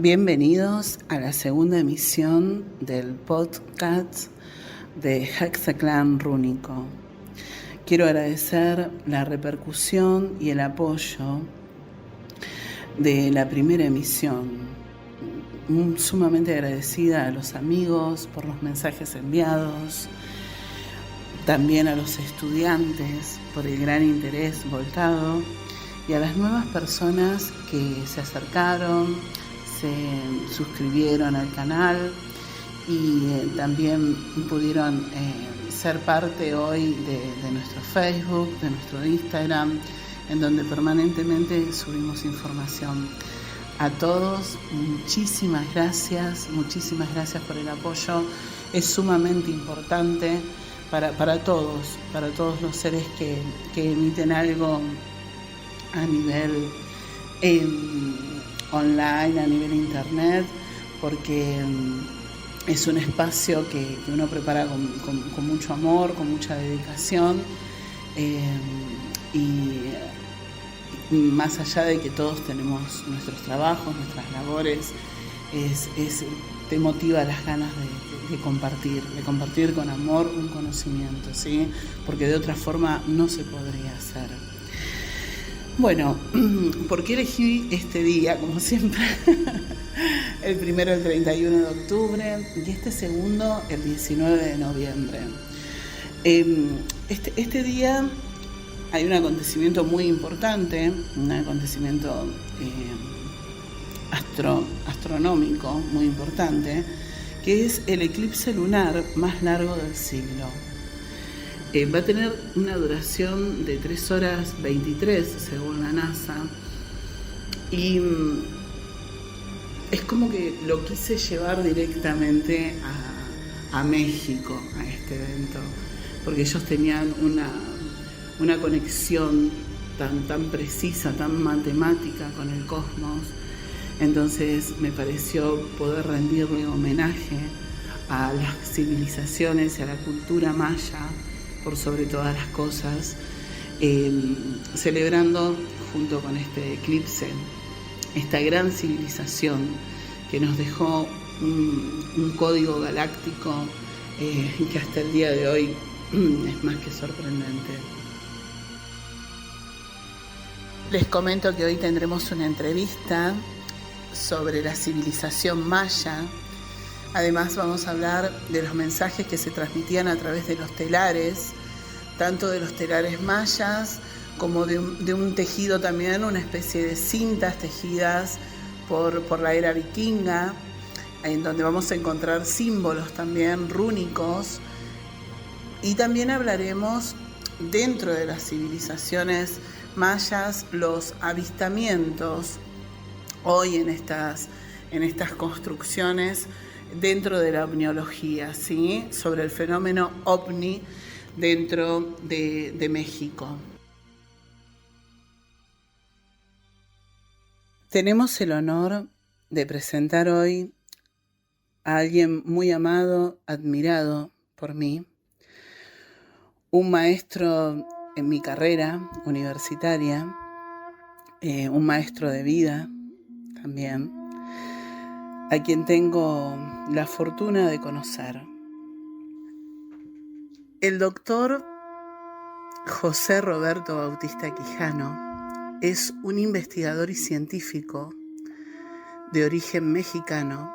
Bienvenidos a la segunda emisión del podcast de Hexaclan Rúnico. Quiero agradecer la repercusión y el apoyo de la primera emisión. Sumamente agradecida a los amigos por los mensajes enviados, también a los estudiantes por el gran interés volcado y a las nuevas personas que se acercaron, se suscribieron al canal y también pudieron ser parte hoy de nuestro Facebook, de nuestro Instagram, en donde permanentemente subimos información. A todos, muchísimas gracias por el apoyo. Es sumamente importante para todos los seres que emiten algo a nivel online, a nivel internet, porque es un espacio que uno prepara con mucho amor, con mucha dedicación, y más allá de que todos tenemos nuestros trabajos, nuestras labores, te motiva las ganas de compartir con amor un conocimiento, ¿sí? Porque de otra forma no se podría hacer. Bueno, ¿por qué elegí este día? Como siempre, el primero el 31 de octubre y este segundo el 19 de noviembre. Este día hay un acontecimiento muy importante, un acontecimiento astronómico muy importante, que es el eclipse lunar más largo del siglo. Va a tener una duración de 3 horas 23 según la NASA, y es como que lo quise llevar directamente a México, a este evento, porque ellos tenían una conexión tan precisa, tan matemática con el cosmos. Entonces me pareció poder rendirle homenaje a las civilizaciones y a la cultura maya por sobre todas las cosas, celebrando junto con este eclipse esta gran civilización que nos dejó un código galáctico que hasta el día de hoy es más que sorprendente. Les comento que hoy tendremos una entrevista sobre la civilización maya. Además vamos a hablar de los mensajes que se transmitían a través de los telares, tanto de los telares mayas como de un tejido también, una especie de cintas tejidas por la era vikinga, en donde vamos a encontrar símbolos también rúnicos. Y también hablaremos dentro de las civilizaciones mayas, los avistamientos hoy en estas construcciones dentro de la ovniología, ¿sí? Sobre el fenómeno ovni dentro de México. Tenemos el honor de presentar hoy a alguien muy amado, admirado por mí, un maestro en mi carrera universitaria, un maestro de vida también, a quien tengo la fortuna de conocer. El doctor José Roberto Bautista Quijano es un investigador y científico de origen mexicano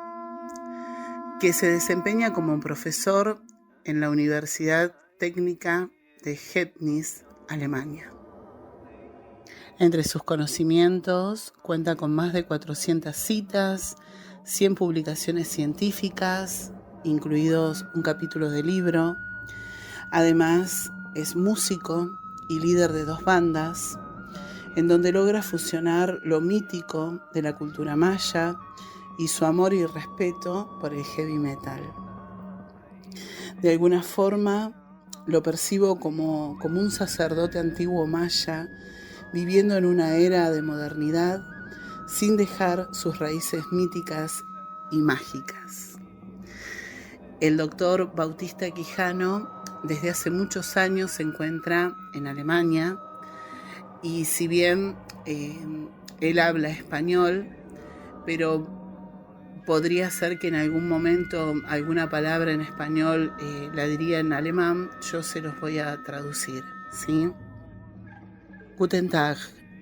que se desempeña como profesor en la Universidad Técnica de Chemnitz, Alemania. Entre sus conocimientos cuenta con más de 400 citas, 100 publicaciones científicas, incluidos un capítulo de libro. Además, es músico y líder de 2 bandas, en donde logra fusionar lo mítico de la cultura maya y su amor y respeto por el heavy metal. De alguna forma, lo percibo como un sacerdote antiguo maya, viviendo en una era de modernidad, sin dejar sus raíces míticas y mágicas. El doctor Bautista Quijano desde hace muchos años se encuentra en Alemania, y si bien él habla español, pero podría ser que en algún momento alguna palabra en español la diría en alemán, yo se los voy a traducir, ¿sí? Guten Tag,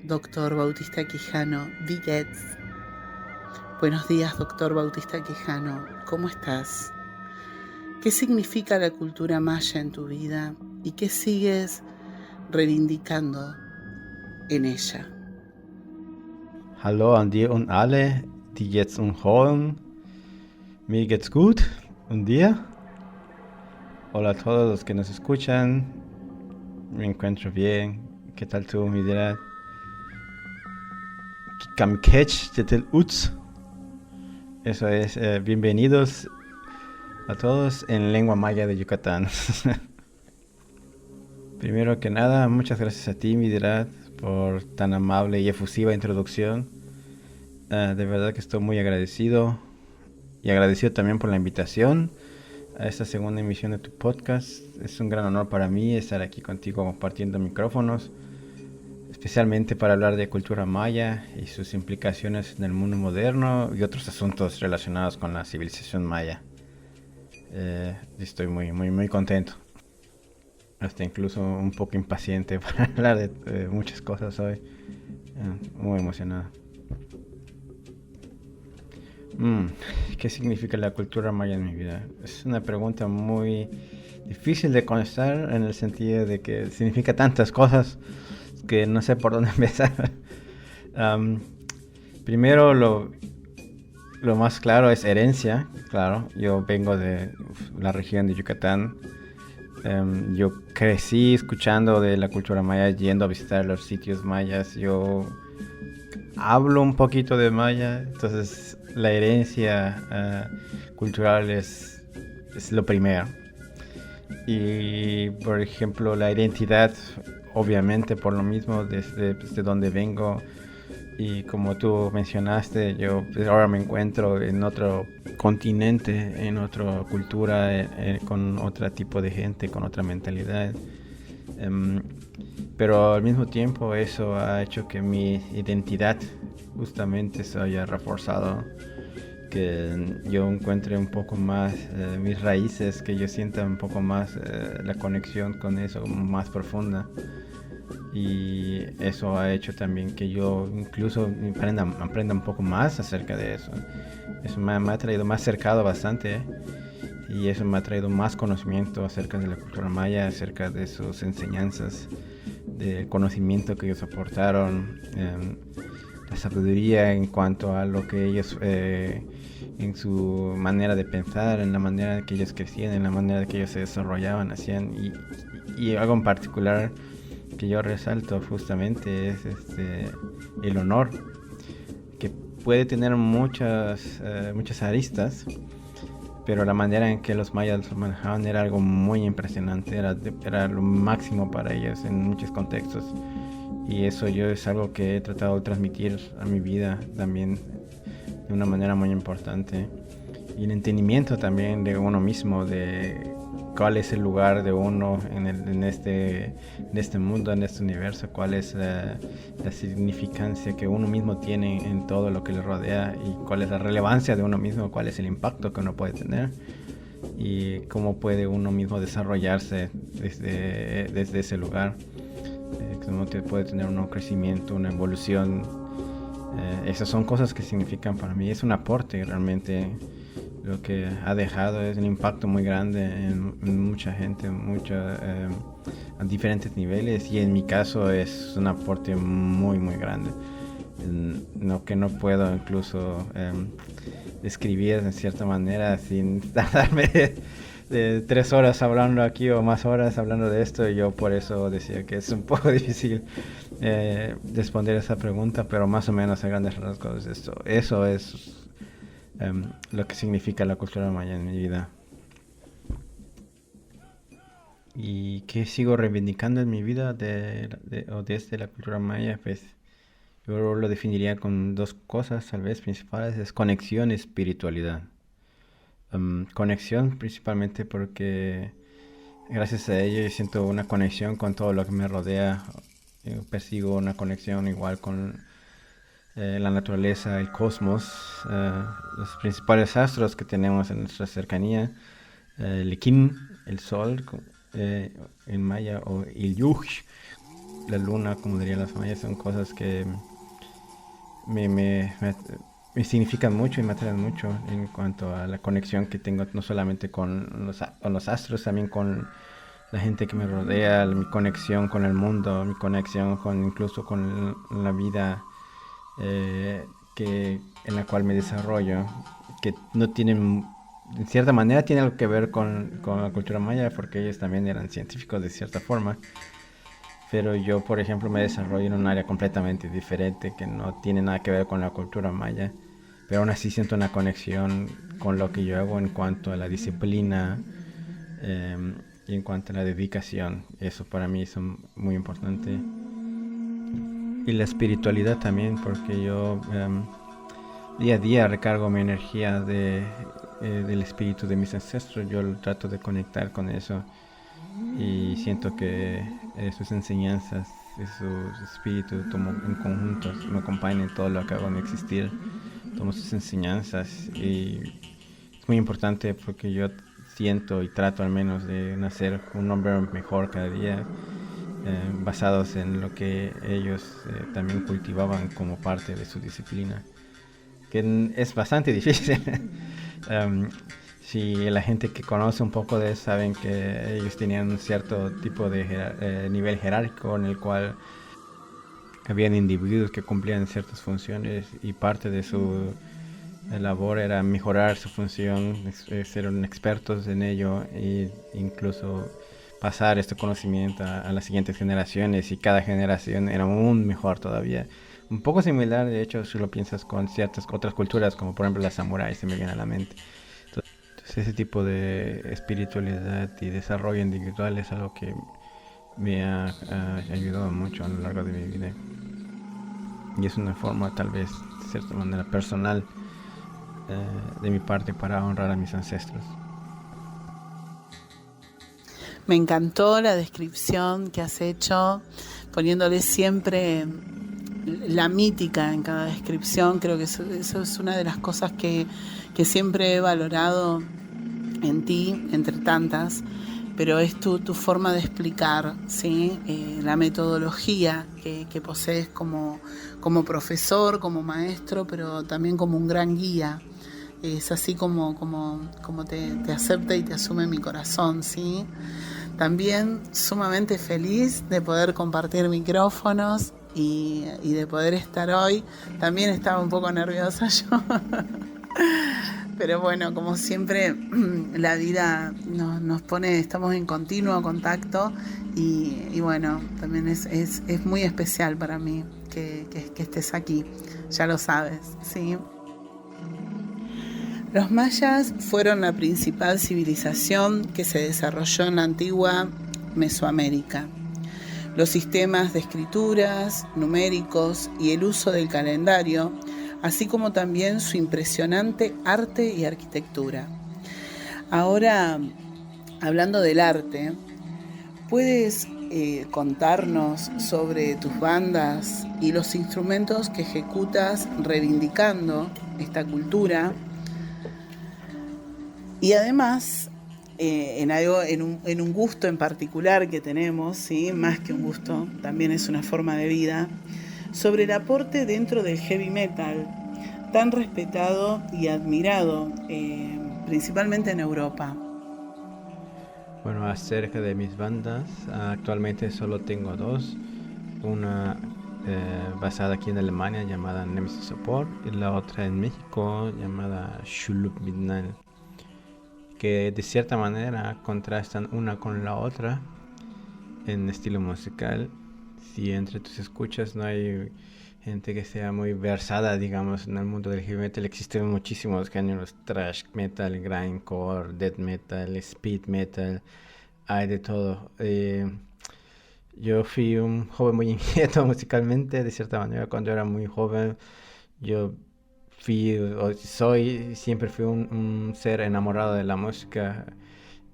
Dr. Bautista Quijano, wie geht's? Buenos días, Dr. Bautista Quijano, ¿cómo estás? ¿Qué significa la cultura maya en tu vida y qué sigues reivindicando en ella? Hallo an dir und alle, die jetzt uns hören. Mir geht's gut. ¿Und dir? Hola a todos los que nos escuchan. Me encuentro bien. ¿Qué tal tú, mi dirá? Kamkech Yetel Uts. Eso es, bienvenidos a todos en lengua maya de Yucatán. Primero que nada, muchas gracias a ti, mi dirá, por tan amable y efusiva introducción. De verdad que estoy muy agradecido y agradecido también por la invitación a esta segunda emisión de tu podcast. Es un gran honor para mí estar aquí contigo compartiendo micrófonos, especialmente para hablar de cultura maya y sus implicaciones en el mundo moderno y otros asuntos relacionados con la civilización maya. Estoy muy contento. Hasta incluso un poco impaciente para hablar de muchas cosas hoy. Muy emocionado. ¿Qué significa la cultura maya en mi vida? Es una pregunta muy difícil de contestar en el sentido de que significa tantas cosas que no sé por dónde empezar. Primero, lo más claro es herencia. Claro, yo vengo de la región de Yucatán. Yo crecí escuchando de la cultura maya, yendo a visitar los sitios mayas. Yo hablo un poquito de maya, entonces la herencia cultural es lo primero. Y por ejemplo la identidad, obviamente por lo mismo desde donde vengo, y como tú mencionaste, yo ahora me encuentro en otro continente, en otra cultura, con otro tipo de gente, con otra mentalidad. Pero al mismo tiempo eso ha hecho que mi identidad justamente se haya reforzado, que yo encuentre un poco más mis raíces, que yo sienta un poco más la conexión con eso más profunda. Y eso ha hecho también que yo incluso aprenda un poco más acerca de eso. Eso me ha traído más cercado bastante, y eso me ha traído más conocimiento acerca de la cultura maya, acerca de sus enseñanzas, del conocimiento que ellos aportaron, la sabiduría en cuanto a lo que ellos, en su manera de pensar, en la manera en que ellos crecían, en la manera en que ellos se desarrollaban, hacían. Y algo en particular que yo resalto justamente es el honor, que puede tener muchas aristas, pero la manera en que los mayas lo manejaban era algo muy impresionante, era lo máximo para ellos en muchos contextos, y eso yo es algo que he tratado de transmitir a mi vida también de una manera muy importante, y el entendimiento también de uno mismo, de cuál es el lugar de uno en este mundo, en este universo, cuál es la significancia que uno mismo tiene en todo lo que le rodea, y cuál es la relevancia de uno mismo, cuál es el impacto que uno puede tener, y cómo puede uno mismo desarrollarse desde ese lugar, cómo puede tener un crecimiento, una evolución. Esas son cosas que significan para mí, es un aporte realmente. Lo que ha dejado es un impacto muy grande en mucha gente, a diferentes niveles, y en mi caso es un aporte muy grande, que no puedo incluso describir de cierta manera sin tardarme de 3 horas hablando aquí o más horas hablando de esto. Y yo por eso decía que es un poco difícil responder esa pregunta, pero más o menos a grandes rasgos eso es lo que significa la cultura maya en mi vida. ¿Y qué sigo reivindicando en mi vida desde la cultura maya? Pues yo lo definiría con 2 cosas tal vez principales: es conexión y espiritualidad. Conexión principalmente porque gracias a ello yo siento una conexión con todo lo que me rodea. Yo persigo una conexión igual con la naturaleza, el cosmos, los principales astros que tenemos en nuestra cercanía, el Ekin, el Sol, en maya, o el Yuj, la luna, como dirían los mayas, son cosas que me significan mucho y me atraen mucho en cuanto a la conexión que tengo no solamente con los astros, también con la gente que me rodea, mi conexión con el mundo, mi conexión incluso con la vida en la cual me desarrollo, que no tienen, en cierta manera tiene algo que ver con la cultura maya, porque ellos también eran científicos de cierta forma, pero yo, por ejemplo, me desarrollo en un área completamente diferente que no tiene nada que ver con la cultura maya, pero aún así siento una conexión con lo que yo hago en cuanto a la disciplina y en cuanto a la dedicación. Eso para mí es muy importante. Y la espiritualidad también, porque yo día a día recargo mi energía del espíritu de mis ancestros. Yo trato de conectar con eso y siento que sus enseñanzas, sus espíritus tomo en conjunto, me acompañan en todo lo que hago en mi existir. Tomo sus enseñanzas y es muy importante porque yo siento y trato al menos de nacer un hombre mejor cada día, basados en lo que ellos también cultivaban como parte de su disciplina, que es bastante difícil. Si la gente que conoce un poco de eso saben que ellos tenían un cierto tipo de nivel jerárquico en el cual habían individuos que cumplían ciertas funciones y parte de su labor era mejorar su función, ser expertos en ello e incluso pasar este conocimiento a las siguientes generaciones, y cada generación era aún mejor todavía. Un poco similar, de hecho, si lo piensas con ciertas otras culturas, como por ejemplo las samuráis, se me viene a la mente. Entonces ese tipo de espiritualidad y desarrollo individual es algo que me ha ayudado mucho a lo largo de mi vida. Y es una forma, tal vez, de cierta manera personal, de mi parte, para honrar a mis ancestros. Me encantó la descripción que has hecho, poniéndole siempre la mítica en cada descripción. Creo que eso es una de las cosas que siempre he valorado en ti, entre tantas, pero es tu forma de explicar, ¿sí? La metodología que posees como profesor, como maestro, pero también como un gran guía. Es así como te acepta y te asume mi corazón, ¿sí? También sumamente feliz de poder compartir micrófonos y de poder estar hoy. También estaba un poco nerviosa yo. Pero bueno, como siempre, la vida nos pone, estamos en continuo contacto y bueno, también es muy especial para mí que estés aquí, ya lo sabes, ¿sí? Los mayas fueron la principal civilización que se desarrolló en la antigua Mesoamérica. Los sistemas de escrituras, numéricos y el uso del calendario, así como también su impresionante arte y arquitectura. Ahora, hablando del arte, ¿puedes contarnos sobre tus bandas y los instrumentos que ejecutas reivindicando esta cultura? Y además, en un gusto en particular que tenemos, ¿sí? Más que un gusto, también es una forma de vida, sobre el aporte dentro del heavy metal, tan respetado y admirado, principalmente en Europa. Bueno, acerca de mis bandas, actualmente solo tengo dos. Una basada aquí en Alemania llamada Nemesis Support, y la otra en México llamada Shuluk Midnight, que de cierta manera contrastan una con la otra en estilo musical. Si entre tus escuchas no hay gente que sea muy versada, digamos, en el mundo del heavy metal, existen muchísimos géneros: thrash metal, grindcore, death metal, speed metal, hay de todo. Yo fui un joven muy inquieto musicalmente, de cierta manera. Cuando era muy joven, yo siempre fui un ser enamorado de la música,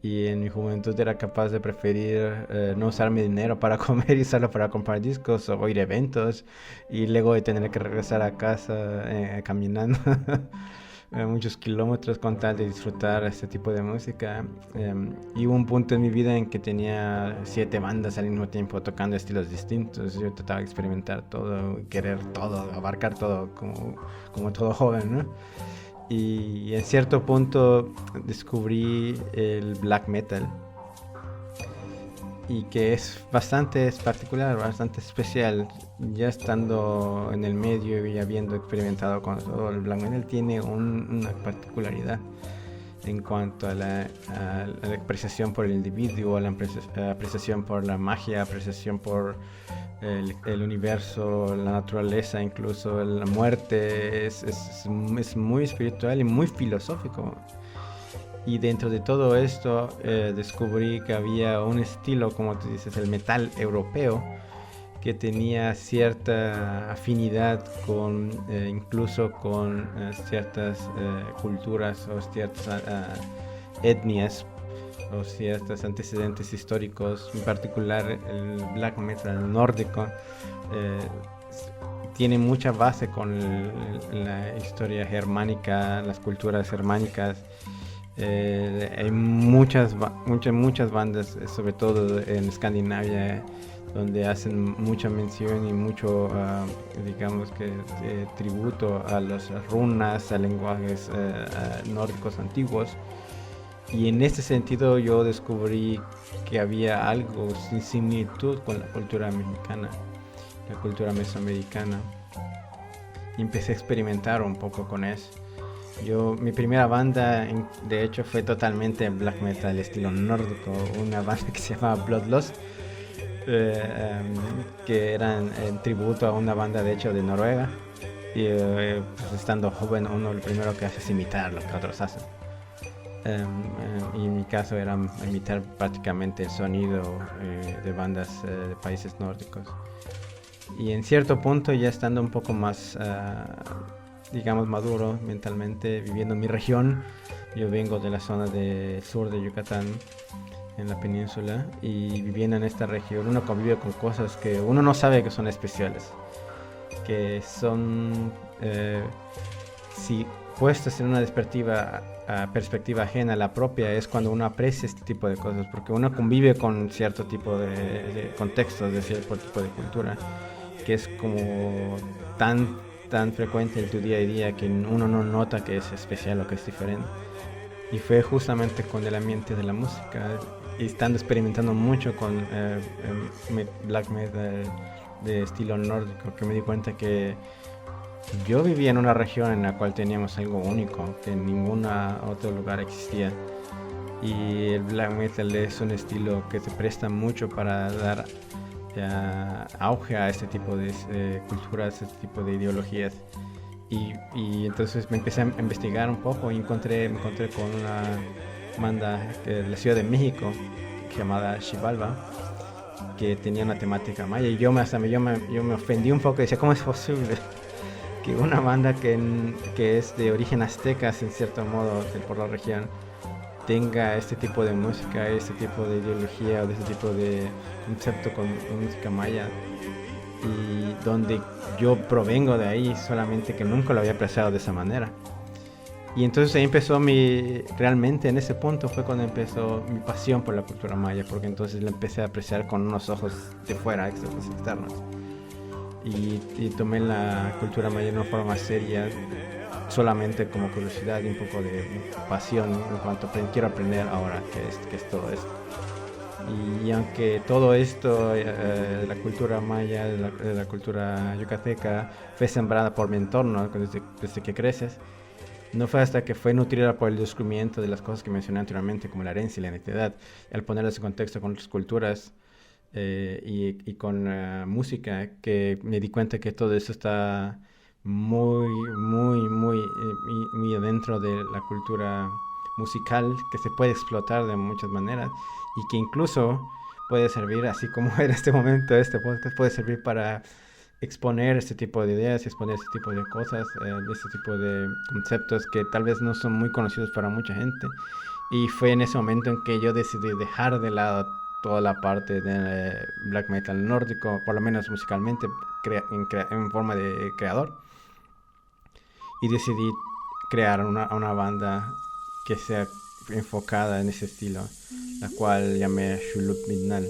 Y en mi juventud era capaz de preferir no usar mi dinero para comer y usarlo para comprar discos o ir a eventos. Y luego de tener que regresar a casa caminando muchos kilómetros con tal de disfrutar este tipo de música. Y hubo un punto en mi vida en que tenía 7 bandas al mismo tiempo tocando estilos distintos. Yo trataba de experimentar todo, querer todo, abarcar todo como todo joven, ¿no? Y en cierto punto descubrí el black metal, y que es particular, bastante especial. Ya estando en el medio y habiendo experimentado con todo, el black metal tiene una particularidad en cuanto a la apreciación por el individuo, a la apreciación por la magia, apreciación por el universo, la naturaleza, incluso la muerte. Es muy espiritual y muy filosófico. Y dentro de todo esto descubrí que había un estilo, como tú dices, el metal europeo, que tenía cierta afinidad con incluso con ciertas culturas o ciertas etnias o ciertos antecedentes históricos. En particular el black metal nórdico tiene mucha base con la historia germánica, las culturas germánicas. Hay muchas bandas, sobre todo en Escandinavia, donde hacen mucha mención y mucho, digamos que, tributo a las runas, a lenguajes nórdicos antiguos. Y en este sentido yo descubrí que había algo sin similitud con la cultura mexicana, la cultura mesoamericana. Y empecé a experimentar un poco con eso. Mi primera banda, de hecho, fue totalmente black metal, estilo nórdico, una banda que se llamaba Bloodlust, que eran en tributo a una banda, de hecho, de Noruega. Y pues, estando joven, uno lo primero que hace es imitar lo que otros hacen. Y en mi caso era imitar prácticamente el sonido de bandas de países nórdicos. Y en cierto punto, ya estando un poco más digamos maduro mentalmente, viviendo en mi región. Yo vengo de la zona del sur de Yucatán, en la península, y viviendo en esta región uno convive con cosas que uno no sabe que son especiales, que son si puestas en una perspectiva ajena a la propia, es cuando uno aprecia este tipo de cosas, porque uno convive con cierto tipo de contextos, de cierto tipo de cultura, que es como tan frecuente en tu día a día que uno no nota que es especial o que es diferente. Y fue justamente con el ambiente de la música y estando experimentando mucho con black metal de estilo nórdico, que me di cuenta que yo vivía en una región en la cual teníamos algo único que en ningún otro lugar existía. Y el black metal es un estilo que se presta mucho para dar auge a este tipo de culturas, este tipo de ideologías. Y entonces me empecé a investigar un poco y me encontré con una banda de la Ciudad de México llamada Xibalba, que tenía una temática maya, y yo me ofendí un poco y decía, ¿cómo es posible que una banda que es de origen aztecas en cierto modo por la región tenga este tipo de música, este tipo de ideología o de este tipo de concepto con música maya? Y donde yo provengo de ahí, solamente que nunca lo había apreciado de esa manera. Y entonces ahí empezó realmente en ese punto fue cuando empezó mi pasión por la cultura maya, porque entonces la empecé a apreciar con unos ojos de fuera, externos. Y tomé la cultura maya de una forma seria, solamente como curiosidad y un poco de pasión en cuanto quiero aprender ahora qué es todo esto. Y aunque todo esto, la cultura maya, la cultura yucateca, fue sembrada por mi entorno desde que creces, no fue hasta que fue nutrida por el descubrimiento de las cosas que mencioné anteriormente, como la herencia y la identidad, al ponerlas en contexto con otras culturas y con música, que me di cuenta que todo eso está muy adentro de la cultura musical, que se puede explotar de muchas maneras y que incluso puede servir, así como en este momento este podcast puede servir para exponer este tipo de ideas, exponer este tipo de cosas, este tipo de conceptos que tal vez no son muy conocidos para mucha gente Y fue en ese momento en que yo decidí dejar de lado toda la parte de black metal nórdico, por lo menos musicalmente, en forma de creador. Y decidí crear una banda que sea enfocada en ese estilo, la cual llamé Shulup Midnal.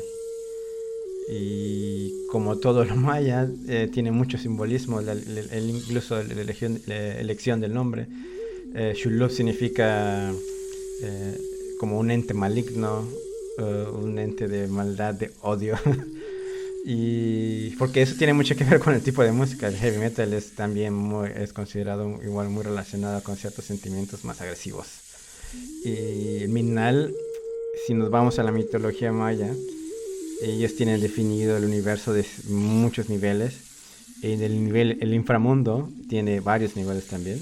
Y como todo lo maya, tiene mucho simbolismo, incluso la elección del nombre. Shulup significa como un ente maligno, un ente de maldad, de odio. Y porque eso tiene mucho que ver con el tipo de música. El heavy metal es también es considerado igual muy relacionado con ciertos sentimientos más agresivos. Y el Midnal, si nos vamos a la mitología maya, ellos tienen definido el universo de muchos niveles. En el inframundo tiene varios niveles también.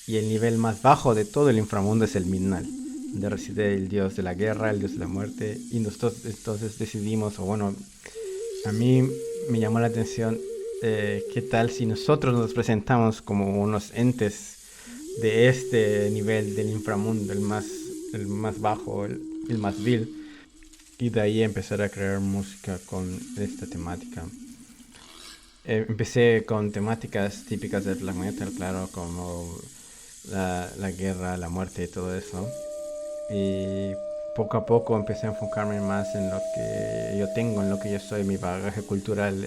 Y el nivel más bajo de todo el inframundo es el Midnal, donde reside el dios de la guerra, el dios de la muerte. Y nosotros entonces decidimos, o bueno, a mí me llamó la atención qué tal si nosotros nos presentamos como unos entes de este nivel del inframundo, el más bajo, el más vil. Y de ahí empezar a crear música con esta temática. Empecé con temáticas típicas del black metal, claro, como la guerra, la muerte y todo eso. Y poco a poco empecé a enfocarme más en lo que yo tengo, en lo que yo soy, mi bagaje cultural,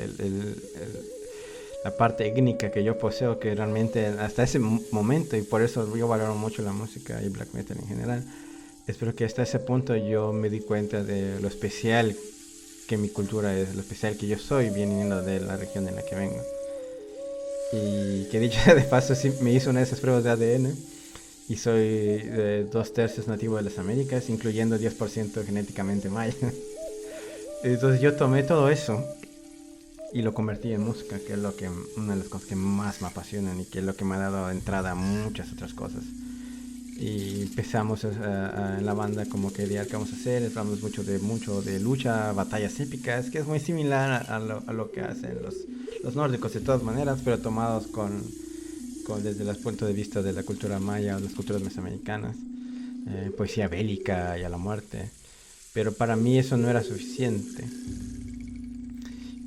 la parte étnica que yo poseo, que realmente hasta ese momento, y por eso yo valoro mucho la música y black metal en general, espero que hasta ese punto yo me di cuenta de lo especial que mi cultura es, lo especial que yo soy viniendo de la región en la que vengo. Y que dicho de paso, sí, me hizo una de esas pruebas de ADN y soy de 2/3 nativo de las Américas, incluyendo 10% genéticamente maya. Entonces yo tomé todo eso y lo convertí en música, que es una de las cosas que más me apasionan y que es lo que me ha dado entrada a muchas otras cosas. Y empezamos en la banda como que idear qué vamos a hacer, hablamos mucho de lucha, batallas épicas, que es muy similar a lo que hacen los nórdicos de todas maneras, pero tomados desde el punto de vista de la cultura maya o las culturas mesoamericanas, poesía bélica y a la muerte. Pero para mí eso no era suficiente.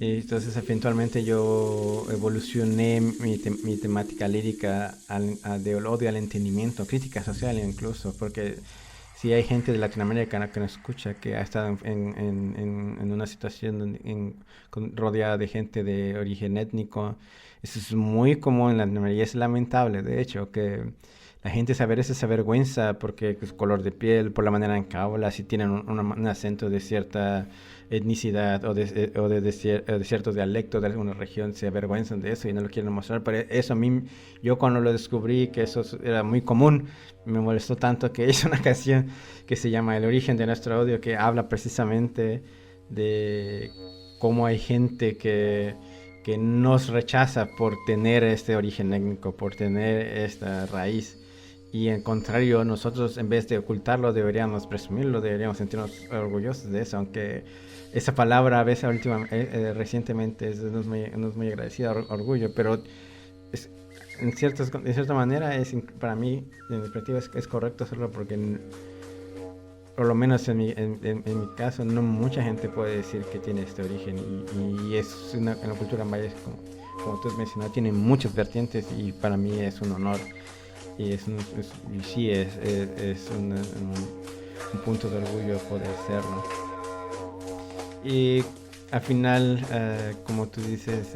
Y entonces eventualmente yo evolucioné mi temática lírica del odio al entendimiento, crítica social incluso, porque si hay gente de Latinoamérica que nos escucha, que ha estado en una situación rodeada de gente de origen étnico, eso es muy común en Latinoamérica y es lamentable, de hecho, que la gente a veces se avergüenza porque su color de piel, por la manera en que habla, si tienen un acento de cierta etnicidad o de ciertos dialectos de alguna región, se avergüenzan de eso y no lo quieren mostrar. Pero eso a mí, yo cuando lo descubrí que eso era muy común, me molestó tanto que hice una canción que se llama El origen de nuestro odio, que habla precisamente de cómo hay gente que nos rechaza por tener este origen étnico, por tener esta raíz. Y en contrario, nosotros en vez de ocultarlo deberíamos presumirlo, deberíamos sentirnos orgullosos de eso, aunque esa palabra a veces recientemente no es muy agradecida, orgullo, pero de cierta manera para mí, en mi perspectiva, es correcto hacerlo porque por lo menos en mi caso no mucha gente puede decir que tiene este origen y es en la cultura maya, como tú has mencionado, tiene muchas vertientes y para mí es un honor. Y sí es un punto de orgullo poder serlo. Y al final, como tú dices,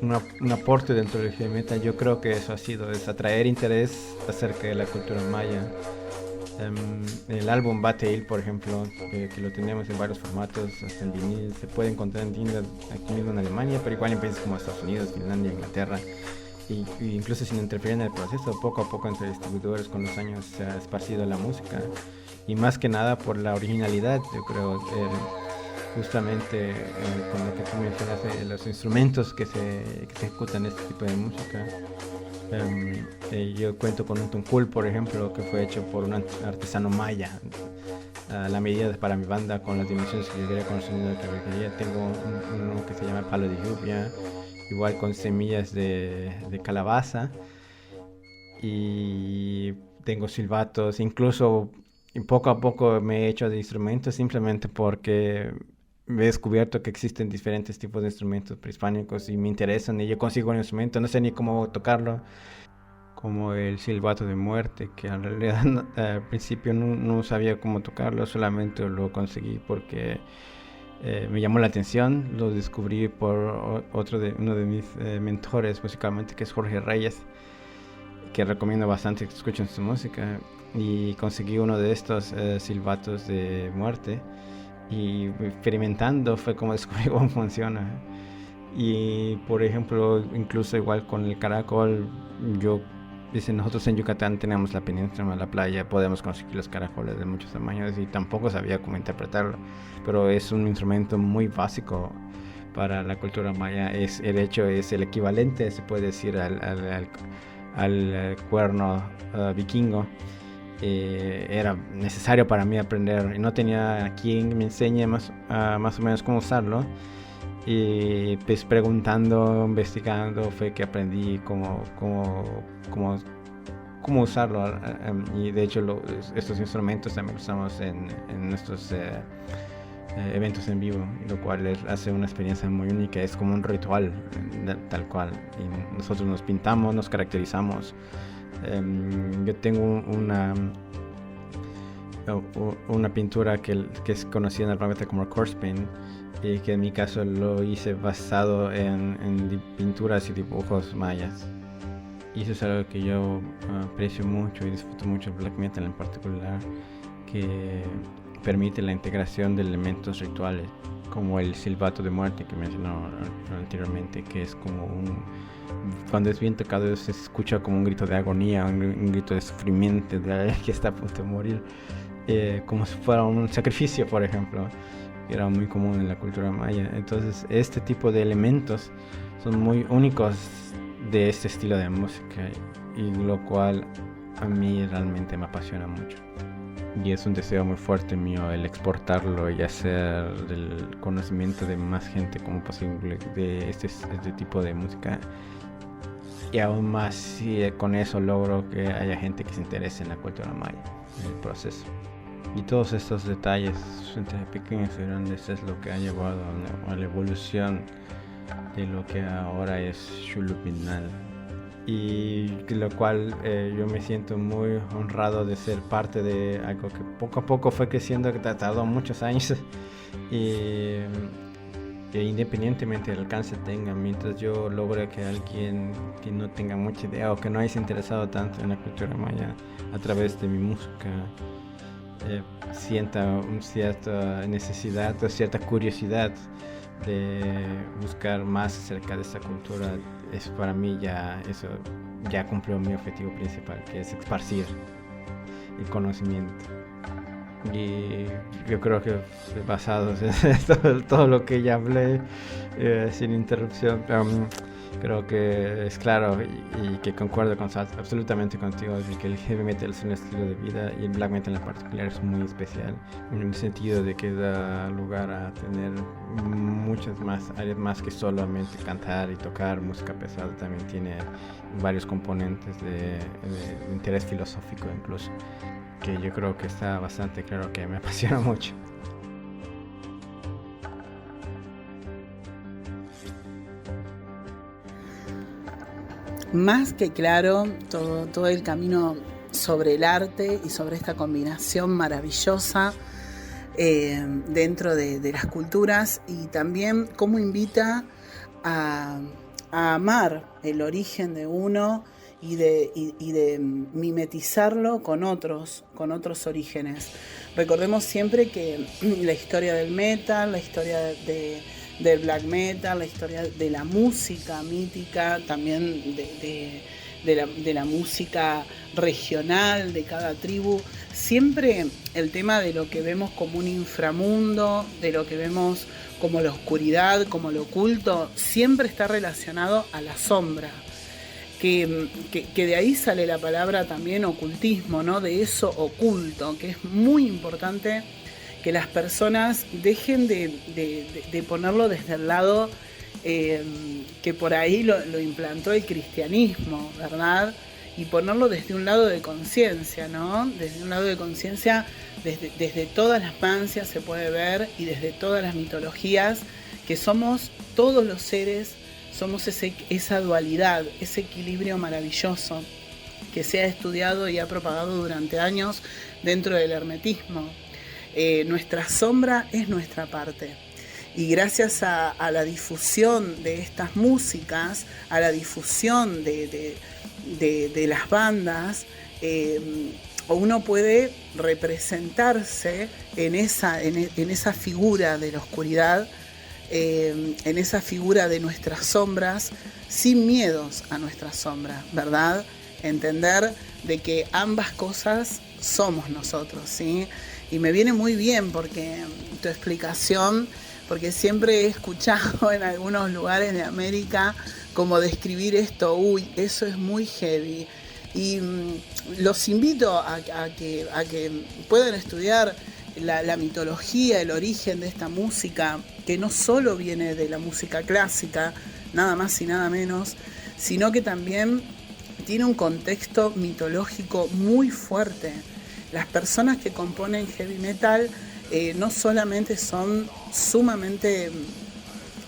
un aporte dentro del heavy metal, yo creo que eso ha sido, es atraer interés acerca de la cultura maya. El álbum Bateil, por ejemplo, que lo tenemos en varios formatos, hasta en vinil, se puede encontrar en tiendas aquí mismo en Alemania, pero igual en países como Estados Unidos, Finlandia, Inglaterra. Y incluso sin interferir en el proceso, poco a poco entre distribuidores con los años se ha esparcido la música y más que nada por la originalidad, yo creo, justamente con lo que tú mencionas, los instrumentos que se ejecutan este tipo de música. Yo cuento con un tuncul, por ejemplo, que fue hecho por un artesano maya a la medida para mi banda, con las dimensiones que yo quería, con el sonido que yo quería. Tengo uno que se llama palo de lluvia, igual con semillas de calabaza, y tengo silbatos, incluso poco a poco me he hecho de instrumentos simplemente porque he descubierto que existen diferentes tipos de instrumentos prehispánicos y me interesan y yo consigo un instrumento, no sé ni cómo tocarlo, como el silbato de muerte, que en realidad al principio no sabía cómo tocarlo, solamente lo conseguí porque me llamó la atención, lo descubrí por uno de mis mentores musicalmente, que es Jorge Reyes, que recomiendo bastante que escuchen su música, y conseguí uno de estos silbatos de muerte y experimentando fue como descubrí cómo funciona. Y por ejemplo, incluso igual con el caracol, nosotros en Yucatán tenemos la península, la playa, podemos conseguir los caracoles de muchos tamaños y tampoco sabía cómo interpretarlo, pero es un instrumento muy básico para la cultura maya. Es el equivalente, se puede decir, al cuerno vikingo. Era necesario para mí aprender y no tenía quien me enseñe más o menos cómo usarlo, y pues preguntando, investigando fue que aprendí cómo usarlo, y de hecho estos instrumentos también los usamos en nuestros eventos en vivo, lo cual hace una experiencia muy única. Es como un ritual tal cual, y nosotros nos pintamos, nos caracterizamos. Yo tengo una pintura que es conocida normalmente como corpse paint, y que en mi caso lo hice basado en pinturas y dibujos mayas, y eso es algo que yo aprecio mucho y disfruto mucho, el black metal en particular, que permite la integración de elementos rituales como el silbato de muerte que mencionó anteriormente, que es como cuando es bien tocado se escucha como un grito de agonía, un grito de sufrimiento de alguien que está a punto de morir, como si fuera un sacrificio, por ejemplo, que era muy común en la cultura maya. Entonces este tipo de elementos son muy únicos de este estilo de música, y lo cual a mí realmente me apasiona mucho, y es un deseo muy fuerte mío el exportarlo y hacer del conocimiento de más gente como posible de este tipo de música, y aún más si con eso logro que haya gente que se interese en la cultura maya, en el proceso. Y todos estos detalles, entre pequeños y grandes, es lo que ha llevado a la evolución de lo que ahora es Xolopinal, y lo cual yo me siento muy honrado de ser parte de algo que poco a poco fue creciendo, que tardó muchos años, y que independientemente del alcance tenga, mientras yo logre que alguien que no tenga mucha idea o que no haya interesado tanto en la cultura maya a través de mi música sienta una cierta necesidad o cierta curiosidad de buscar más acerca de esta cultura, es para mí eso ya cumplió mi objetivo principal, que es esparcir el conocimiento. Y yo creo que basado en todo lo que ya hablé sin interrupción, creo que es claro y que concuerdo absolutamente contigo de que el heavy metal es un estilo de vida, y el black metal en particular es muy especial en el sentido de que da lugar a tener muchas más áreas más que solamente cantar y tocar música pesada. También tiene varios componentes de interés filosófico incluso, que yo creo que está bastante claro, que me apasiona mucho. Más que claro, todo el camino sobre el arte y sobre esta combinación maravillosa dentro de las culturas, y también cómo invita a amar el origen de uno y de mimetizarlo con otros orígenes. Recordemos siempre que la historia del metal, la historia del black metal, la historia de la música mítica, también de la música regional de cada tribu, siempre el tema de lo que vemos como un inframundo, de lo que vemos como la oscuridad, como lo oculto, siempre está relacionado a la sombra, que de ahí sale la palabra también ocultismo, ¿no? De eso oculto, que es muy importante que las personas dejen de ponerlo desde el lado que por ahí lo implantó el cristianismo, ¿verdad? y ponerlo desde un lado de conciencia, ¿no? Desde un lado de conciencia, desde todas las mancias se puede ver y desde todas las mitologías, que somos todos los seres, somos esa dualidad, ese equilibrio maravilloso que se ha estudiado y ha propagado durante años dentro del hermetismo. Nuestra sombra es nuestra parte. Y gracias a la difusión de estas músicas, a la difusión de las bandas, uno puede representarse en esa figura de la oscuridad, en esa figura de nuestras sombras, sin miedos a nuestras sombras, ¿verdad? Entender de que ambas cosas somos nosotros, ¿sí? Y me viene muy bien porque tu explicación, porque siempre he escuchado en algunos lugares de América como describir esto, uy, eso es muy heavy. Y los invito a que puedan estudiar la mitología, el origen de esta música, que no solo viene de la música clásica, nada más y nada menos, sino que también tiene un contexto mitológico muy fuerte. Las personas que componen heavy metal no solamente son sumamente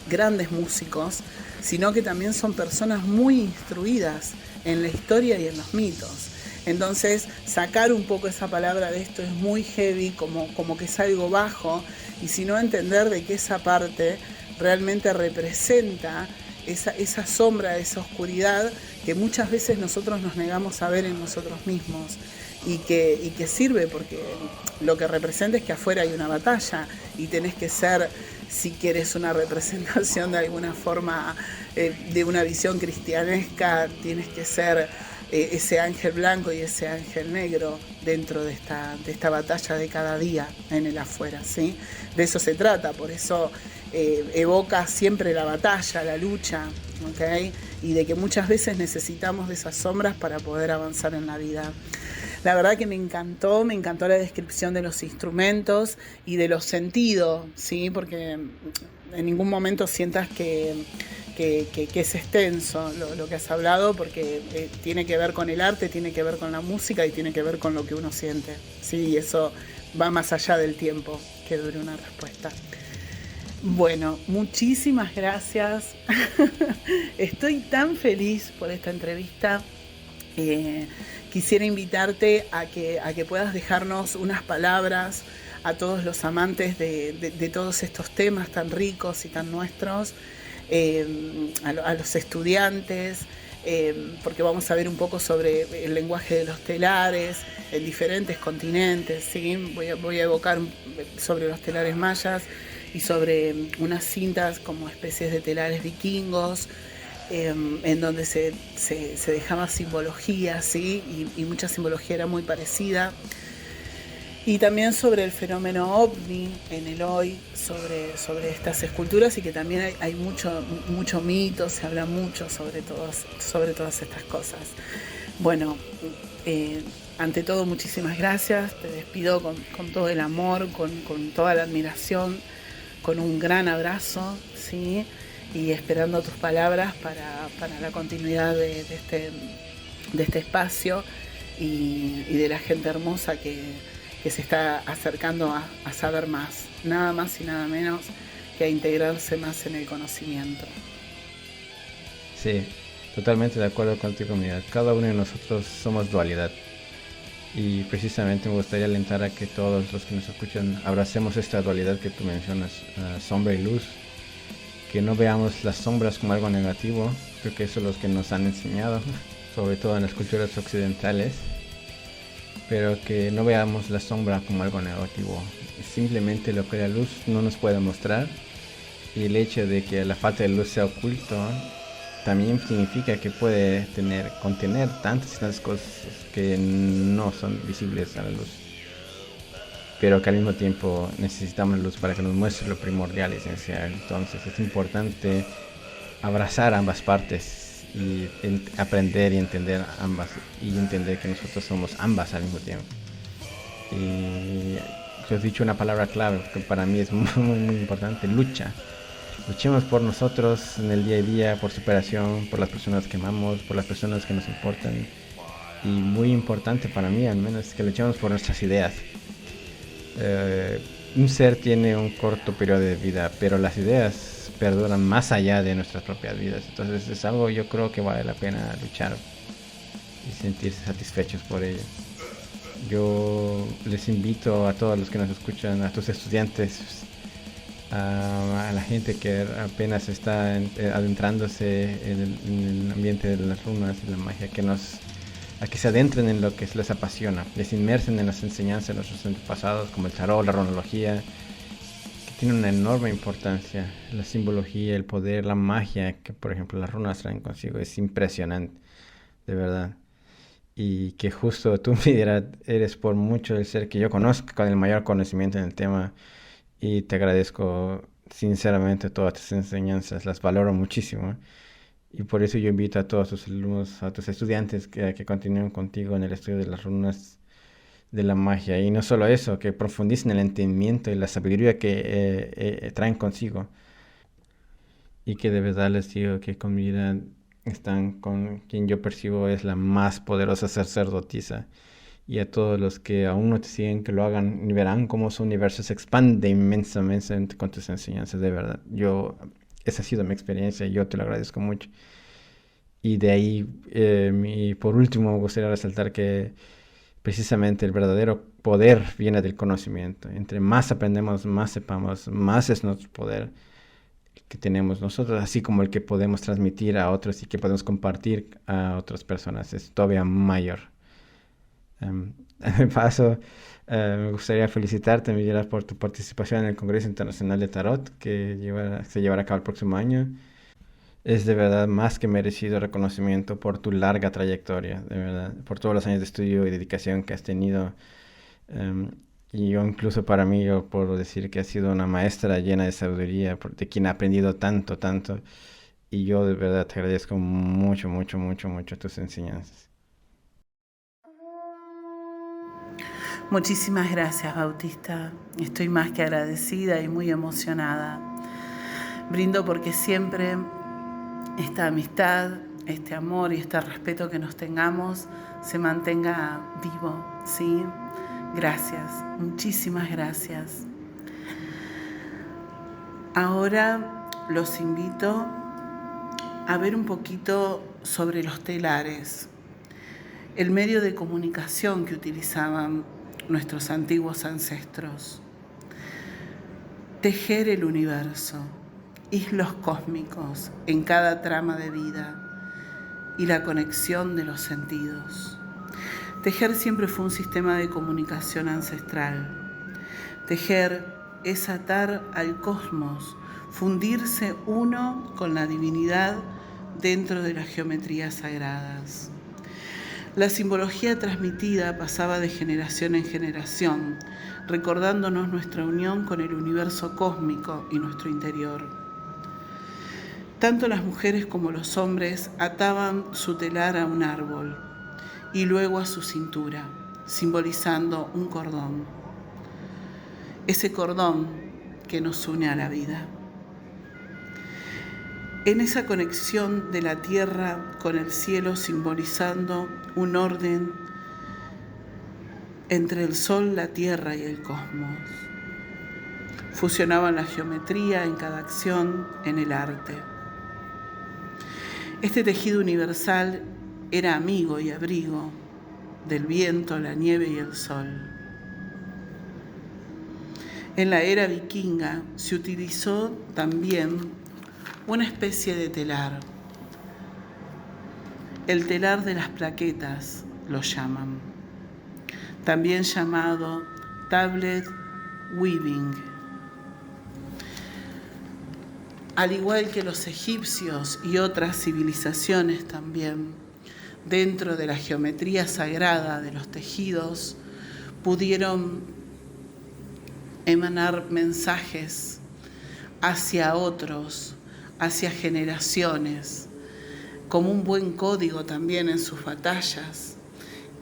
grandes músicos, sino que también son personas muy instruidas en la historia y en los mitos. Entonces, sacar un poco esa palabra de esto es muy heavy, como que es algo bajo, y sino entender de que esa parte realmente representa esa sombra, esa oscuridad que muchas veces nosotros nos negamos a ver en nosotros mismos. Y que sirve porque lo que representa es que afuera hay una batalla y tenés que ser, si quieres una representación de alguna forma de una visión cristianesca, tienes que ser ese ángel blanco y ese ángel negro dentro de esta batalla de cada día en el afuera, ¿sí? De eso se trata, por eso evoca siempre la batalla, la lucha, ¿okay? Y de que muchas veces necesitamos de esas sombras para poder avanzar en la vida. La verdad que me encantó la descripción de los instrumentos y de los sentidos, ¿sí? Porque en ningún momento sientas que es extenso lo que has hablado, porque tiene que ver con el arte, tiene que ver con la música y tiene que ver con lo que uno siente, ¿sí? Y eso va más allá del tiempo que dure una respuesta. Bueno, muchísimas gracias. Estoy tan feliz por esta entrevista. Quisiera invitarte a que puedas dejarnos unas palabras a todos los amantes de todos estos temas tan ricos y tan nuestros, a los estudiantes, porque vamos a ver un poco sobre el lenguaje de los telares en diferentes continentes, ¿sí? Voy a evocar sobre los telares mayas y sobre unas cintas como especies de telares vikingos, en donde se dejaba simbología, ¿sí? Y mucha simbología era muy parecida. Y también sobre el fenómeno ovni en el hoy, sobre estas esculturas, y que también hay mucho mito, se habla mucho sobre todas estas cosas. Bueno, ante todo, muchísimas gracias, te despido con todo el amor, con toda la admiración, con un gran abrazo, ¿sí? Y esperando tus palabras para la continuidad de este espacio y de la gente hermosa que se está acercando a saber más, nada más y nada menos que a integrarse más en el conocimiento. Sí, totalmente de acuerdo contigo, comunidad. Cada uno de nosotros somos dualidad. Y precisamente me gustaría alentar a que todos los que nos escuchan abracemos esta dualidad que tú mencionas, sombra y luz. Que no veamos las sombras como algo negativo, creo que eso es lo que nos han enseñado, sobre todo en las culturas occidentales, pero que no veamos la sombra como algo negativo, simplemente lo que la luz no nos puede mostrar, y el hecho de que la falta de luz sea oculto también significa que puede contener tantas cosas que no son visibles a la luz, pero que al mismo tiempo necesitamos luz para que nos muestre lo primordial y esencial. Entonces es importante abrazar ambas partes y aprender y entender ambas, y entender que nosotros somos ambas al mismo tiempo. Y yo he dicho una palabra clave que para mí es muy, muy importante: lucha. Luchemos por nosotros en el día a día, por superación, por las personas que amamos, por las personas que nos importan, y muy importante para mí al menos es que luchamos por nuestras ideas. Un ser tiene un corto periodo de vida, pero las ideas perduran más allá de nuestras propias vidas. Entonces es algo yo creo que vale la pena luchar y sentirse satisfechos por ello. Yo les invito a todos los que nos escuchan, a tus estudiantes, a la gente que apenas está adentrándose en el ambiente de las runas y la magia, a que se adentren en lo que les apasiona, les inmersen en las enseñanzas de nuestros antepasados, como el tarot, la runología, que tiene una enorme importancia. La simbología, el poder, la magia que, por ejemplo, las runas traen consigo, es impresionante, de verdad. Y que justo tú, Mira, eres por mucho el ser que yo conozco con el mayor conocimiento en el tema, y te agradezco sinceramente todas tus enseñanzas, las valoro muchísimo. Y por eso yo invito a todos tus alumnos, a tus estudiantes que continúen contigo en el estudio de las runas de la magia. Y no solo eso, que profundicen en el entendimiento y la sabiduría que traen consigo. Y que de verdad les digo que con mi vida están con quien yo percibo es la más poderosa sacerdotisa. Y a todos los que aún no te siguen, que lo hagan y verán cómo su universo se expande inmensamente con tus enseñanzas, de verdad. Esa ha sido mi experiencia y yo te lo agradezco mucho. Y de ahí, por último, me gustaría resaltar que precisamente el verdadero poder viene del conocimiento. Entre más aprendemos, más sepamos, más es nuestro poder que tenemos nosotros, así como el que podemos transmitir a otros y que podemos compartir a otras personas, es todavía mayor. De paso, me gustaría felicitarte, Miguel, por tu participación en el Congreso Internacional de Tarot que se llevará a cabo el próximo año. Es de verdad más que merecido reconocimiento por tu larga trayectoria, de verdad, por todos los años de estudio y dedicación que has tenido. Y yo incluso para mí, yo puedo decir que has sido una maestra llena de sabiduría, de quien he aprendido tanto, tanto. Y yo de verdad te agradezco mucho, mucho, mucho, mucho tus enseñanzas. Muchísimas gracias, Bautista. Estoy más que agradecida y muy emocionada. Brindo porque siempre esta amistad, este amor y este respeto que nos tengamos se mantenga vivo, ¿sí? Gracias, muchísimas gracias. Ahora los invito a ver un poquito sobre los telares, el medio de comunicación que utilizaban nuestros antiguos ancestros. Tejer el universo, hilos cósmicos en cada trama de vida y la conexión de los sentidos. Tejer siempre fue un sistema de comunicación ancestral. Tejer es atar al cosmos, fundirse uno con la divinidad dentro de las geometrías sagradas. La simbología transmitida pasaba de generación en generación, recordándonos nuestra unión con el universo cósmico y nuestro interior. Tanto las mujeres como los hombres ataban su telar a un árbol y luego a su cintura, simbolizando un cordón. Ese cordón que nos une a la vida. En esa conexión de la tierra con el cielo, simbolizando un orden entre el sol, la tierra y el cosmos. Fusionaban la geometría en cada acción, en el arte. Este tejido universal era amigo y abrigo del viento, la nieve y el sol. En la era vikinga se utilizó también una especie de telar. El telar de las plaquetas lo llaman, también llamado tablet weaving. Al igual que los egipcios y otras civilizaciones también, dentro de la geometría sagrada de los tejidos, pudieron emanar mensajes hacia otros, hacia generaciones, como un buen código también en sus batallas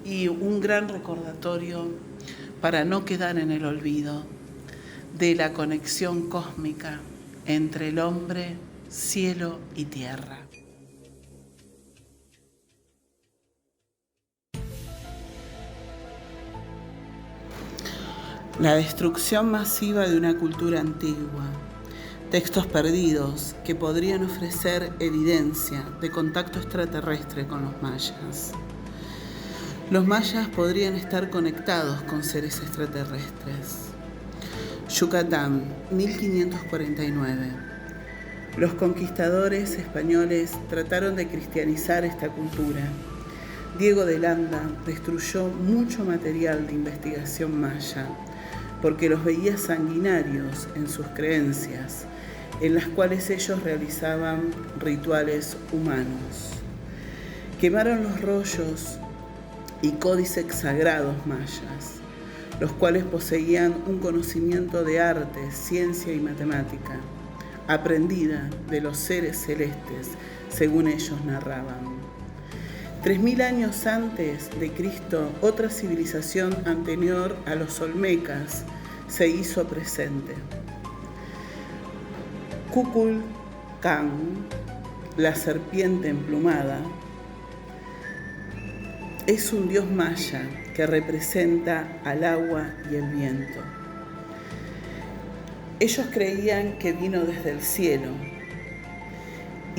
y un gran recordatorio para no quedar en el olvido de la conexión cósmica entre el hombre, cielo y tierra. La destrucción masiva de una cultura antigua, textos perdidos que podrían ofrecer evidencia de contacto extraterrestre con los mayas. Los mayas podrían estar conectados con seres extraterrestres. Yucatán, 1549. Los conquistadores españoles trataron de cristianizar esta cultura. Diego de Landa destruyó mucho material de investigación maya porque los veía sanguinarios en sus creencias, en las cuales ellos realizaban rituales humanos. Quemaron los rollos y códices sagrados mayas, los cuales poseían un conocimiento de arte, ciencia y matemática, aprendida de los seres celestes, según ellos narraban. 3000 años antes de Cristo, otra civilización anterior a los olmecas se hizo presente. Kukulcán, la serpiente emplumada, es un dios maya que representa al agua y el viento. Ellos creían que vino desde el cielo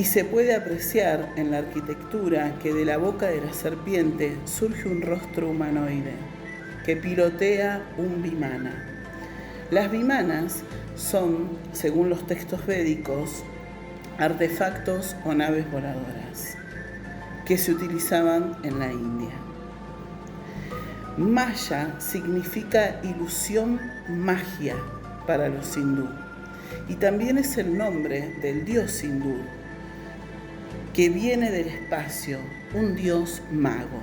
y se puede apreciar en la arquitectura que de la boca de la serpiente surge un rostro humanoide que pilotea un vimana. Las vimanas son, según los textos védicos, artefactos o naves voladoras que se utilizaban en la India. Maya significa ilusión, magia para los hindú y también es el nombre del dios hindú que viene del espacio, un dios mago.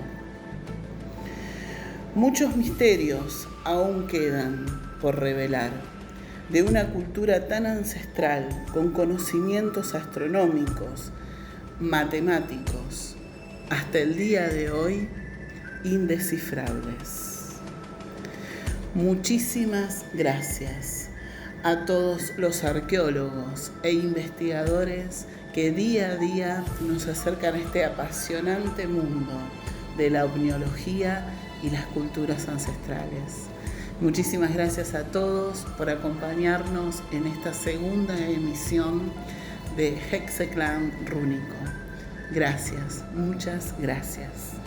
Muchos misterios aún quedan por revelar de una cultura tan ancestral con conocimientos astronómicos, matemáticos, hasta el día de hoy indescifrables. Muchísimas gracias a todos los arqueólogos e investigadores que día a día nos acercan a este apasionante mundo de la ovniología y las culturas ancestrales. Muchísimas gracias a todos por acompañarnos en esta segunda emisión de Hexaclan Rúnico. Gracias, muchas gracias.